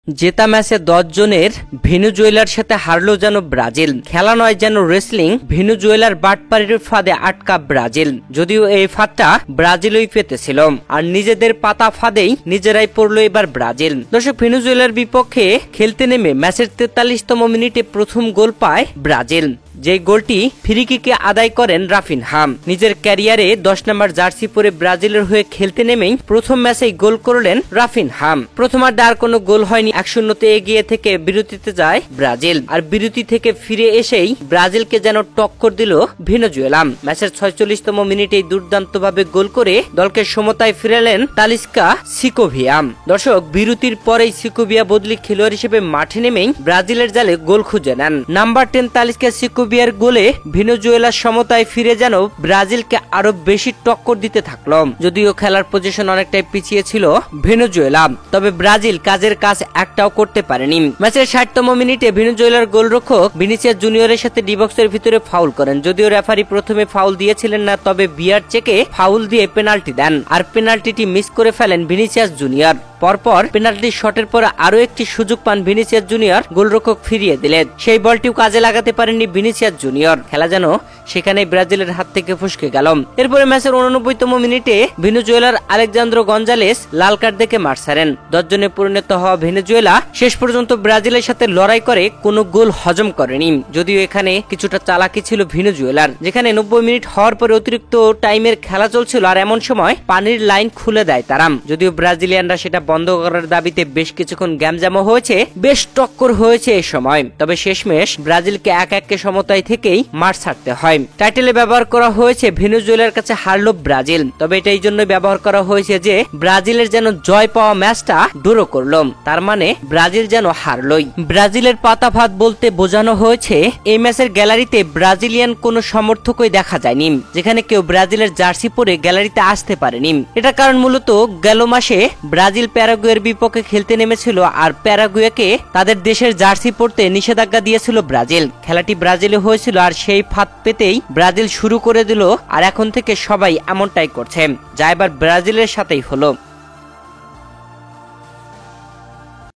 জেতা ম্যাচে 10 জনের ভেনেজুয়েলার সাথে হারলো যেন ব্রাজিল। খেলা নয় যেন রেসলিং, ভেনেজুয়েলার বাটপাড়ির ফাঁদে আটকা ব্রাজিল। যদিও এই ফাঁদটা ব্রাজিলই পেতেছিল, আর নিজেদের পাতা ফাঁদেই নিজেরাই পড়লো এবার ব্রাজিল। দর্শক, ভেনেজুয়েলার বিপক্ষে খেলতে নেমে ম্যাচের 43তম মিনিটে প্রথম গোল পায় ব্রাজিল। যে গোলটি ফ্রিকিকে আদায় করেন রাফিনহা। নিজের ক্যারিয়ারে 10 নম্বর জার্সি পরে ব্রাজিলের হয়ে খেলতে নেমেই প্রথম ম্যাচেই গোল করলেন রাফিনহা। প্রথমার্ধে আর কোনো গোল হয়নি, 1-0 এগিয়ে থেকে বিরতিতে যায় ব্রাজিল। আর বিরতি থেকে ফিরে এসেই ব্রাজিলকে যেন টক্কর দিল ভেনেজুয়েলা। ম্যাচের 46তম মিনিটেই দুর্দান্তভাবে গোল করে দলকে সমতায় ফিরালেন তালিস্কা সিকোভিয়া। দর্শক, বিরতির পরেই সিকোভিয়া বদলি খেলোয়াড় হিসেবে মাঠে নেমেই ব্রাজিলের জালে গোল খুঁজে নেন। নাম্বার 10 তালিস্কা সিকোভিয়ার গোলে ভেনেজুয়েলার সমতায় ফিরে যেন ব্রাজিলকে আরো বেশি টক্কর দিতে থাকলো। যদিও খেলার পজিশন অনেকটাই পিছিয়ে ছিল ভেনেজুয়েলা, তবে ব্রাজিল কাজের কাজ একটাও করতে পারেনি। ম্যাচের 60তম মিনিটে ভেনেজুয়েলার গোলরক্ষক ভিনিসিয়াস জুনিয়রের সাথে ডিবক্সের ভিতরে ফাউল করেন। যদিও রেফারি প্রথমে ফাউল দিয়েছিলেন না, তবে ভিআর চেকে ফাউল দিয়ে পেনাল্টি দেন, আর পেনাল্টিটি মিস করে ফেলেন ভিনিসিয়াস জুনিয়র। পরপর পেনাল্টি শটের পর আরো একটি সুযোগ পান ভিনিসিয়াস জুনিয়র, গোলরক্ষক ফিরিয়ে দিলেন। সেই বলটিও কাজে লাগাতে পারেননি ভিনিসিয়াস জুনিয়র। খেলা যেন সেখানে ব্রাজিলের হাত থেকে ফসকে গেল। এরপরে ম্যাচের 89তম মিনিটে ভেনেজুয়েলার আলেকজান্দ্রো গঞ্জালেস লাল কার্ড দেখে মাঠ ছাড়েন। 10 জনে পরিণত হওয়া ভেনেজুয়েলা শেষ পর্যন্ত ব্রাজিলের সাথে লড়াই করে কোনো গোল হজম করেনি। যদিও এখানে কিছুটা চালাকি ছিল ভেনেজুয়েলার, যেখানে 90 মিনিট হওয়ার পরে অতিরিক্ত টাইমের খেলা চলছিল, আর এমন সময় পানির লাইন খুলে দেয় তারা। যদিও ব্রাজিলিয়ানরা সেটা বন্ধ করার দাবিতে বেশ কিছুক্ষণ গ্যামজামও হয়েছে, বেশ টক্কর হয়েছে এই সময়। তবে শেষমেশ ব্রাজিলকে 1-1 সমতায় থেকেই মাঠ ছাড়তে হয়। টাইটেলে ব্যবহার করা হয়েছে ভেনেজুয়েলার কাছে হারলো ব্রাজিল, তবে এটা এই জন্য ব্যবহার করা হয়েছে যে ব্রাজিলের যেন জয় পাওয়া ম্যাচটা ড্র করলো, তার মানে ব্রাজিল যেন হারলই। ব্রাজিলের পাতা ফাঁদ বলতে বোঝানো হয়েছে এই ম্যাচের গ্যালারিতে ব্রাজিলিয়ান কোনো সমর্থকই দেখা যায়নি, যেখানে কেউ ব্রাজিলের জার্সি পরে গ্যালারিতে আসতে পারেনি। এটা কারণ মূলত গেল মাসে ব্রাজিল প্যারাগুয়ের বিপক্ষে খেলতে নেমেছিল, আর প্যারাগুয়েকে তাদের দেশের জার্সি পরতে নিষেধাজ্ঞা দিয়েছিল ব্রাজিল। খেলাটি ব্রাজিলে হয়েছিল, আর সেই ফাঁদ পেতেই ব্রাজিল শুরু করে দিল, আর এখন থেকে সবাই এমনটাই করছে, যা এবার ব্রাজিলের সাথেই হলো।